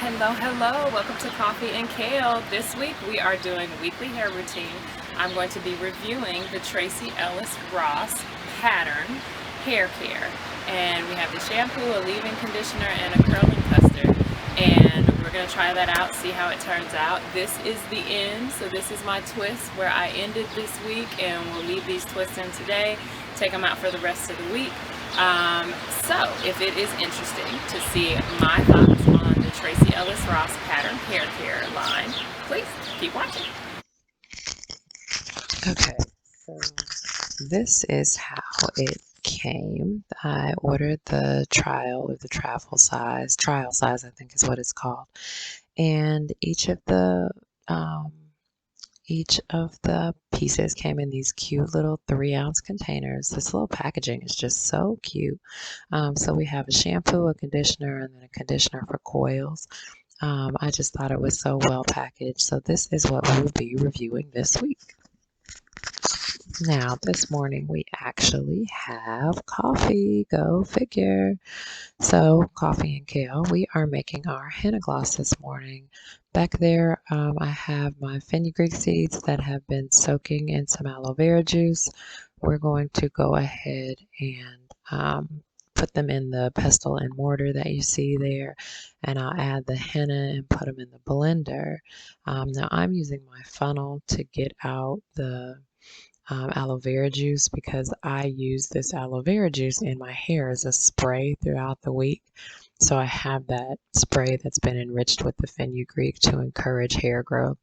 Hello. Welcome to Coffee and Kale. This week we are doing a weekly hair routine. I'm going to be reviewing the Tracee Ellis Ross pattern hair care. And we have the shampoo, a leave-in conditioner, and a curling custard. And we're going to try that out, see how it turns out. This is the end, so this is my twist where I ended this week, and we'll leave these twists in today, take them out for the rest of the week. So if it is interesting to see my thoughts on the Tracee Ellis Ross pattern hair care line, please keep watching. Okay, so this is how it came. I ordered the trial with the trial size, I think is what it's called. And each of the pieces came in these cute little 3-ounce containers. This little packaging is just so cute. So we have a shampoo, a conditioner, and then a conditioner for coils. I just thought it was so well packaged. So this is what we'll be reviewing this week. Now, this morning we actually have coffee. Go figure. So, Coffee and Kale, we are making our henna gloss this morning. Back there, I have my fenugreek seeds that have been soaking in some aloe vera juice. We're going to go ahead and put them in the pestle and mortar that you see there, and I'll add the henna and put them in the blender. Now, I'm using my funnel to get out the aloe vera juice because I use this aloe vera juice in my hair as a spray throughout the week. So I have that spray that's been enriched with the fenugreek to encourage hair growth.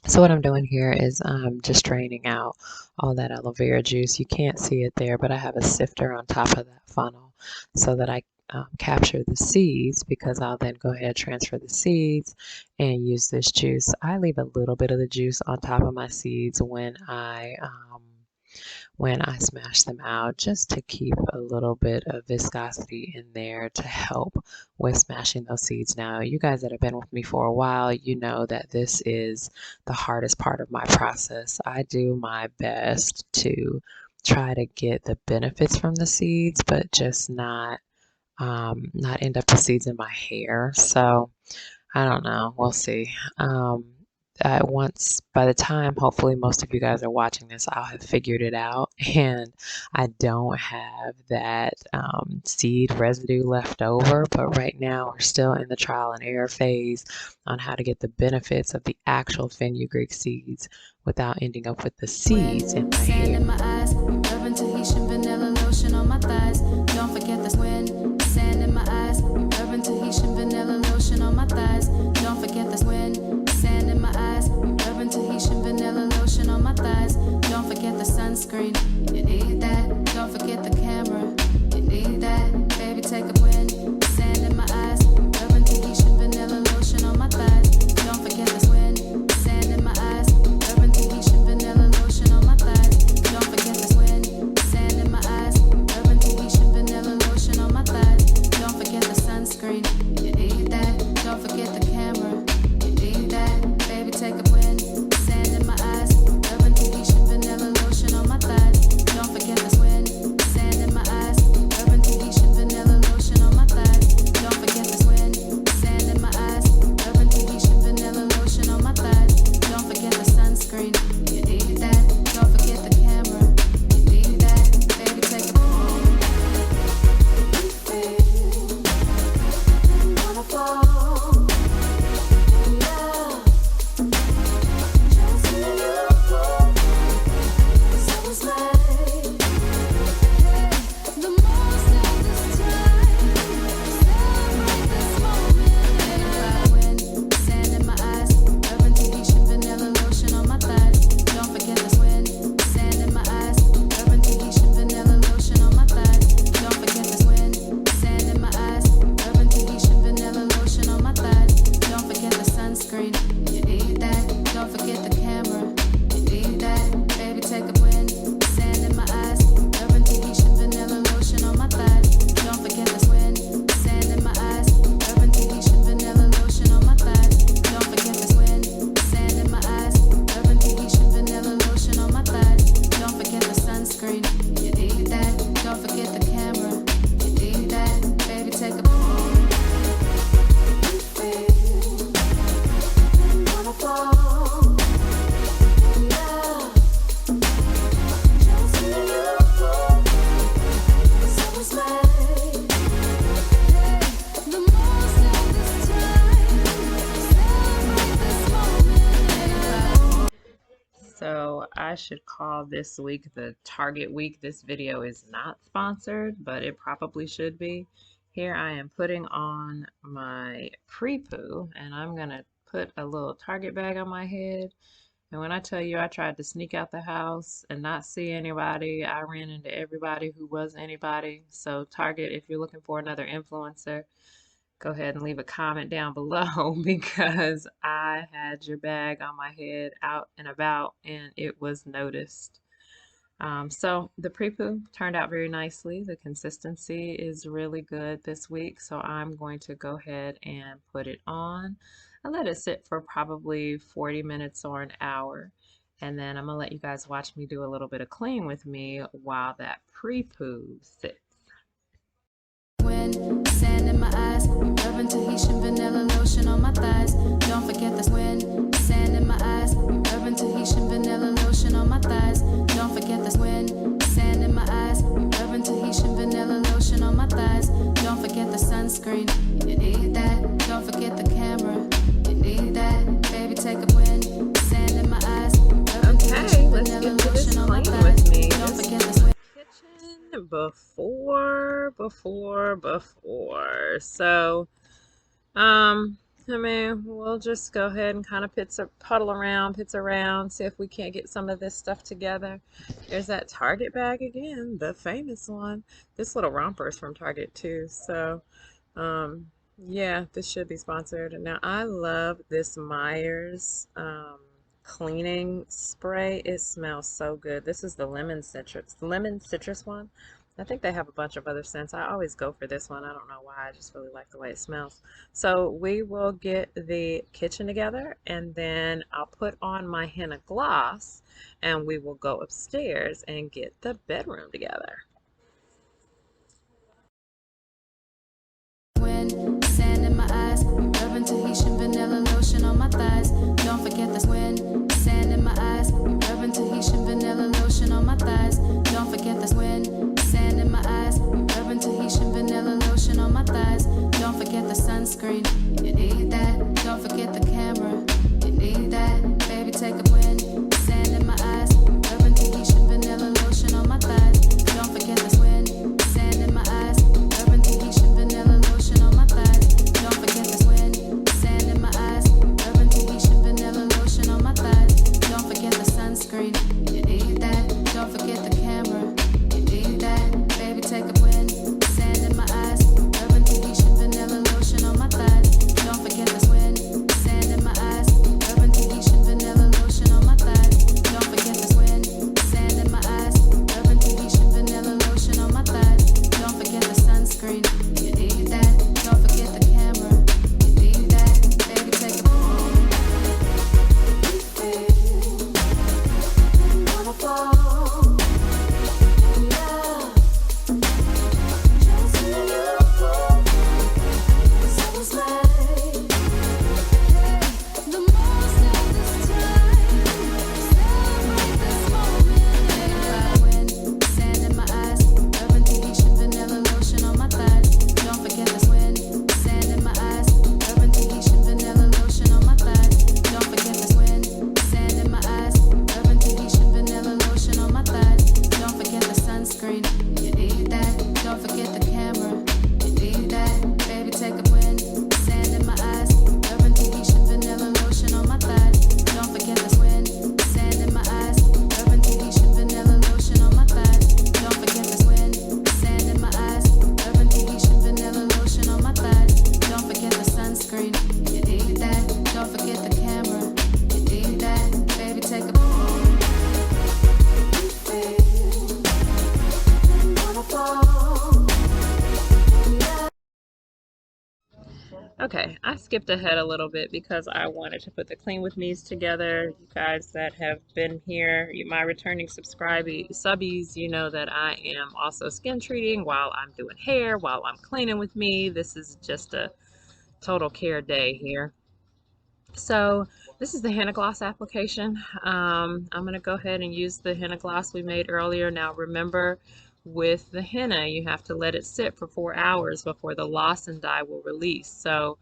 So what I'm doing here is just draining out all that aloe vera juice. You can't see it there, but I have a sifter on top of that funnel so that I capture the seeds, because I'll then go ahead and transfer the seeds and use this juice. I leave a little bit of the juice on top of my seeds when I smash them out, just to keep a little bit of viscosity in there to help with smashing those seeds. Now, you guys that have been with me for a while, you know that this is the hardest part of my process. I do my best to try to get the benefits from the seeds, but just not end up with seeds in my hair. So I don't know. We'll see. By the time, hopefully most of you guys are watching this, I'll have figured it out, and I don't have that seed residue left over. But right now, we're still in the trial and error phase on how to get the benefits of the actual fenugreek seeds without ending up with the seeds in my hair. Sand in my eyes, urban Tahitian vanilla lotion on my thighs. Don't forget the wind. Sand in my eyes, urban Tahitian vanilla lotion on my thighs. Don't forget the wind. Sand in my eyes, urban Tahitian vanilla lotion on my thighs. Don't forget the sunscreen, you need that. Don't forget the camera, you need that. Baby, take a wind. Sand in my eyes, urban Tahitian vanilla lotion on my thighs. Don't forget the wind. Sand in my eyes, urban Tahitian vanilla lotion on my thighs. Don't forget the wind. Sand in my eyes, urban Tahitian vanilla lotion on my thighs. Don't forget the sunscreen, you need that. Don't forget the camera, you need that. Baby, take a wind. Sand in my eyes, urban Tahitian vanilla lotion on my thighs. Don't forget the wind. Sand in my eyes, urban Tahitian vanilla lotion on my thighs. Don't forget the wind. Sand in my eyes, urban Tahitian vanilla lotion on my thighs. Don't forget the sunscreen, you need that. Don't forget the camera, you need that. Baby, take a wind. I should call this week the Target week. This video is not sponsored, but it probably should be. Here I am putting on my pre-poo, and I'm gonna put a little Target bag on my head. And when I tell you I tried to sneak out the house and not see anybody, I ran into everybody who was anybody. So Target, if you're looking for another influencer, go ahead and leave a comment down below because I had your bag on my head out and about and it was noticed. So the pre-poo turned out very nicely. The consistency is really good this week, so I'm going to go ahead and put it on. I let it sit for probably 40 minutes or an hour, and then I'm gonna let you guys watch me do a little bit of clean with me while that pre-poo sits. Sand in my eyes, rubbing Tahitian vanilla lotion on my thighs. Don't forget the wind. Sand in my eyes, rubbing Tahitian vanilla lotion on my thighs. Don't forget the wind. Sand in my eyes, rubbing Tahitian vanilla lotion on my thighs. Don't forget the sunscreen. You need that. Don't forget the camera. You need that. Baby, take a wind. Sand in my eyes, rubbing Tahitian vanilla lotion on my thighs. Don't forget the wind. Kitchen before. So, I mean, we'll just go ahead and kind of puddle around, pits around, see if we can't get some of this stuff together. There's that Target bag again, the famous one. This little romper is from Target too. So, yeah, this should be sponsored. Now, I love this Myers cleaning spray. It smells so good. This is the lemon citrus one. I think they have a bunch of other scents. I always go for this one. I don't know why. I just really like the way it smells. So we will get the kitchen together, and then I'll put on my henna gloss, and we will go upstairs and get the bedroom together. Sand in my eyes, rubbing Tahitian vanilla lotion on my thighs. Don't forget the wind. Sand in my eyes, rubbing Tahitian vanilla lotion on my thighs. Don't forget the wind. Sand in my eyes, rubbing Tahitian vanilla lotion on my thighs. Don't forget the sunscreen. You need that. Don't forget the camera. You need that. Baby, take a wind. Sand in my eyes, rubbing Tahitian vanilla lotion on my thighs. Don't forget the wind. Sand in my eyes, rubbing Tahitian vanilla lotion on my thighs. Don't forget the wind. Sand in my eyes, rubbing Tahitian vanilla lotion on my thighs. Don't forget the sunscreen. You need that. Don't forget the camera. You need that. Baby, take a wind. Sand in my eyes, rubbing Tahitian vanilla lotion on my thighs. Don't forget the wind. Sand in my eyes, rubbing Tahitian vanilla lotion on my thighs. Don't forget the wind. Sand in my eyes, rubbing Tahitian vanilla lotion on my thighs. Don't forget the sunscreen. You need that. Don't forget the camera. You need that. Baby, take a wanna fall in love. Just feel you. So it's like the most of this time. Celebrate this moment. Sand in my eyes, rubbing Tahitian vanilla lotion on my thighs. Don't forget the wind. Sand in my eyes, rubbing Tahitian vanilla lotion on my thighs. Don't forget the wind. Sand in my eyes, rubbing Tahitian vanilla lotion on my thighs. Don't forget the sunscreen. You need that. Don't forget the camera. You need that. Baby, take a wind. Sand in my eyes, rubbing Tahitian vanilla lotion on my thighs. Don't forget the wind. Sand in my eyes, rubbing Tahitian vanilla lotion on my thighs. Don't forget the wind. Sand in my eyes, rubbing Tahitian vanilla lotion on my thighs. Don't forget the sunscreen. You need that. Don't forget the camera. You need that. Baby, take a wanna fall in love. Okay, I skipped ahead a little bit because I wanted to put the clean with me's together. You guys that have been here, my returning subbies, you know that I am also skin treating while I'm doing hair, while I'm cleaning with me. This is just a total care day here. So this is the henna gloss application. I'm going to go ahead and use the henna gloss we made earlier. Now remember, with the henna, you have to let it sit for 4 hours before the lozenge dye will release. So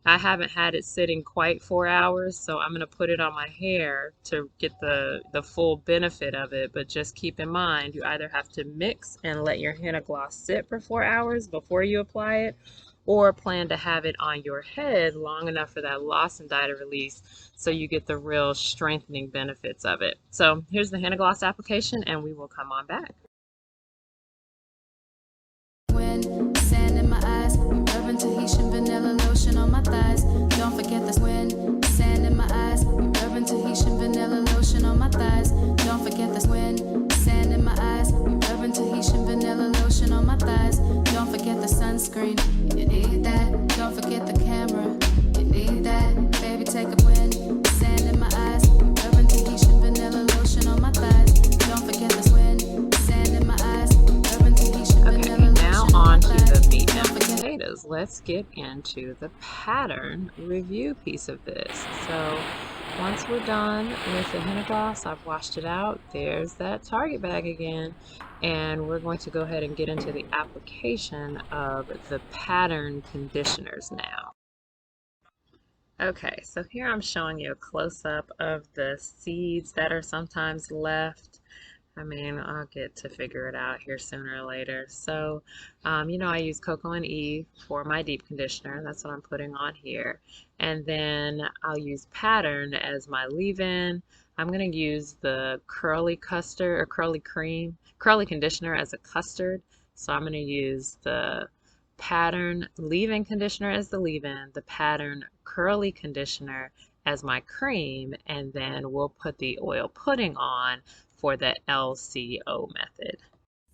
I haven't had it sitting quite 4 hours, so I'm going to put it on my hair to get the full benefit of it. But just keep in mind, you either have to mix and let your henna gloss sit for 4 hours before you apply it, or plan to have it on your head long enough for that lozenge to release so you get the real strengthening benefits of it. So here's the henna gloss application, and we will come on back. Sand in my eyes, rubbing Tahitian vanilla lotion on my thighs. Don't forget the wind. Sand in my eyes, rubbing Tahitian vanilla lotion on my thighs. Don't forget the wind. Sand in my eyes, rubbing Tahitian vanilla lotion on my thighs. Don't forget the sunscreen. You need that. Don't forget the camera. You need that. Baby, take a wind. Sand in my eyes, rubbing Tahitian vanilla lotion on my thighs. Don't forget the wind. Sand in my eyes, rubbing Tahitian vanilla. On to the meat and potatoes. Let's get into the pattern review piece of this. So once we're done with the henna gloss, I've washed it out. There's that Target bag again. And we're going to go ahead and get into the application of the pattern conditioners now. Okay, so here I'm showing you a close-up of the seeds that are sometimes left. I mean, I'll get to figure it out here sooner or later. So, you know, I use Cocoa and Eve for my deep conditioner. That's what I'm putting on here. And then I'll use Pattern as my leave-in. I'm going to use the curly custard or curly conditioner as a custard. So I'm going to use the Pattern leave-in conditioner as the leave-in, the Pattern curly conditioner as my cream, and then we'll put the oil pudding on for the LCO method.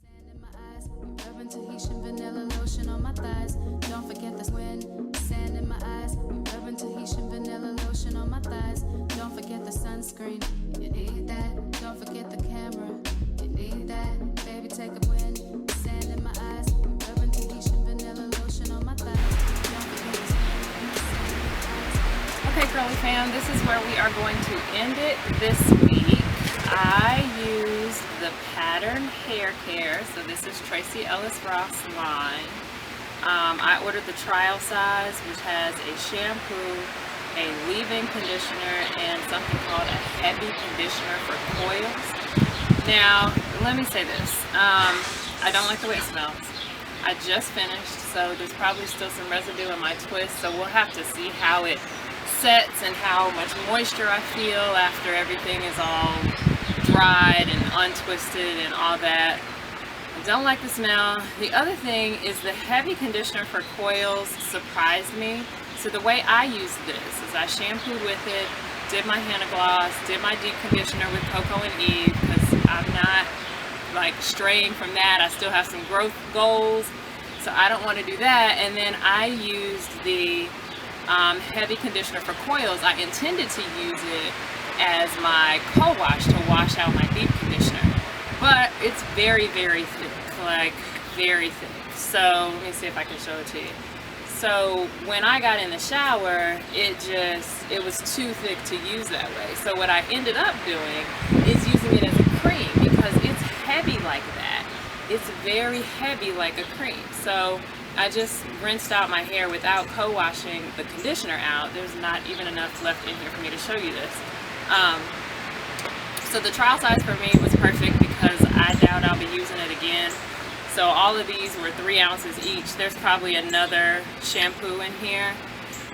Sand in my eyes, rubbing Tahitian vanilla lotion on my thighs. Don't forget the wind. Sand in my eyes, rubbing Tahitian vanilla lotion on my thighs. Don't forget the sunscreen. You need that. Don't forget the camera. You need that. Baby, take a wind. Sand in my eyes, rubbing Tahitian vanilla lotion on my thighs. Don't forget the wind. Okay, Curly fam, this is where we are going to end it this week. I used the Pattern Hair Care, so this is Tracee Ellis Ross line. I ordered the trial size, which has a shampoo, a leave-in conditioner, and something called a heavy conditioner for coils. Now, let me say this. I don't like the way it smells. I just finished, so there's probably still some residue in my twist, so we'll have to see how it sets and how much moisture I feel after everything is all dried and untwisted and all that. I don't like the smell. The other thing is the heavy conditioner for coils surprised me. So the way I used this is I shampooed with it, did my henna gloss, did my deep conditioner with Cocoa and Eve, because I'm not like straying from that. I still have some growth goals, so I don't want to do that. And then I used the heavy conditioner for coils. I intended to use it as my co-wash to wash out my deep conditioner, but it's very, very thick, like very thick. So let me see if I can show it to you. So when I got in the shower, it was too thick to use that way. So what I ended up doing is using it as a cream, because it's heavy like that. It's very heavy like a cream. So I just rinsed out my hair without co-washing the conditioner out. There's not even enough left in here for me to show you this. So the trial size for me was perfect because I doubt I'll be using it again. So all of these were 3 ounces each. There's probably another shampoo in here,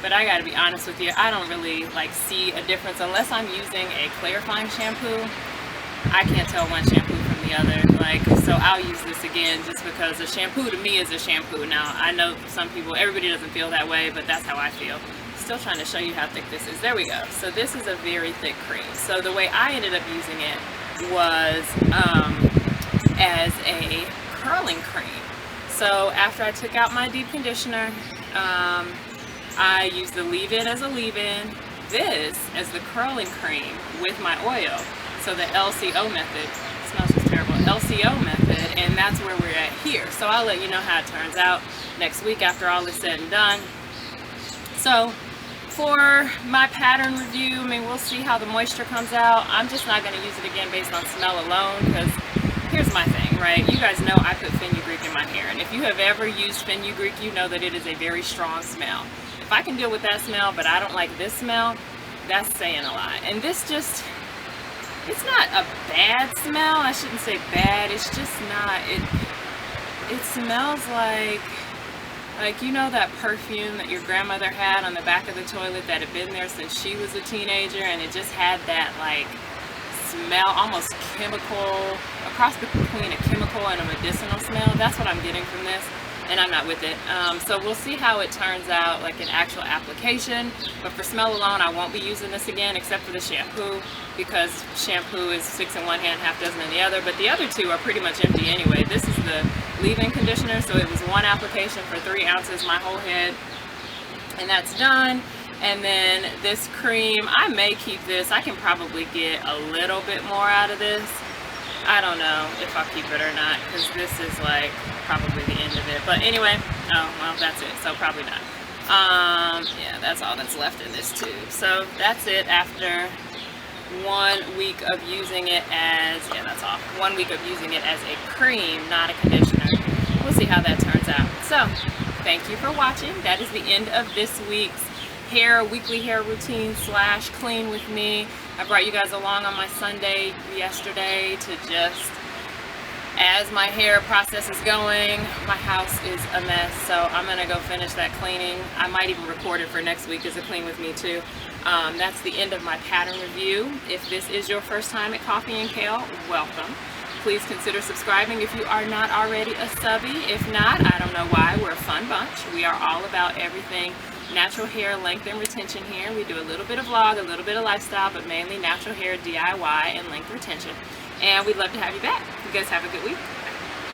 but I gotta be honest with you, I don't really like see a difference unless I'm using a clarifying shampoo. I can't tell one shampoo from the other, so I'll use this again just because a shampoo to me is a shampoo. Now I know some people, everybody doesn't feel that way, but that's how I feel. Still trying to show you how thick this is. There we go. So this is a very thick cream. So the way I ended up using it was as a curling cream. So after I took out my deep conditioner, I used the leave-in as a leave-in, this as the curling cream with my oil. So the LCO method, it smells just terrible, LCO method, and that's where we're at here. So I'll let you know how it turns out next week after all is said and done. So for my pattern review, I mean, we'll see how the moisture comes out. I'm just not going to use it again based on smell alone, because here's my thing, right? You guys know I put fenugreek in in my hair. And if you have ever used fenugreek, you know that it is a very strong smell. If I can deal with that smell, but I don't like this smell, that's saying a lot. And this just, it's not a bad smell. I shouldn't say bad. It's just not, it smells like you know that perfume that your grandmother had on the back of the toilet that had been there since she was a teenager, and it just had that like smell, almost chemical, a cross between a chemical and a medicinal smell. That's what I'm getting from this, and I'm not with it. So we'll see how it turns out, like an actual application. But for smell alone, I won't be using this again, except for the shampoo, because shampoo is 6 in one hand, half dozen in the other. But the other two are pretty much empty anyway. This is the leave-in conditioner, so it was one application for 3 ounces, my whole head, and that's done. And then this cream, I may keep this. I can probably get a little bit more out of this. I don't know if I'll keep it or not, because this is like probably the end of it. But anyway, oh well, that's it, so probably not. Yeah, that's all that's left in this tube. So that's it after 1 week of using it as, yeah, that's all. 1 week of using it as a cream, not a conditioner. We'll see how that turns out. So thank you for watching. That is the end of this week's weekly hair routine / clean with me. I brought you guys along on my Sunday yesterday to just, as my hair process is going, my house is a mess, so I'm gonna go finish that cleaning. I might even record it for next week as a clean with me too. That's the end of my pattern review. If this is your first time at Coffee and Kale, welcome. Please consider subscribing if you are not already a subby. If not, I don't know why. We're a fun bunch. We are all about everything natural hair length and retention here. We do a little bit of vlog, a little bit of lifestyle, but mainly natural hair DIY and length retention. And we'd love to have you back. You guys have a good week.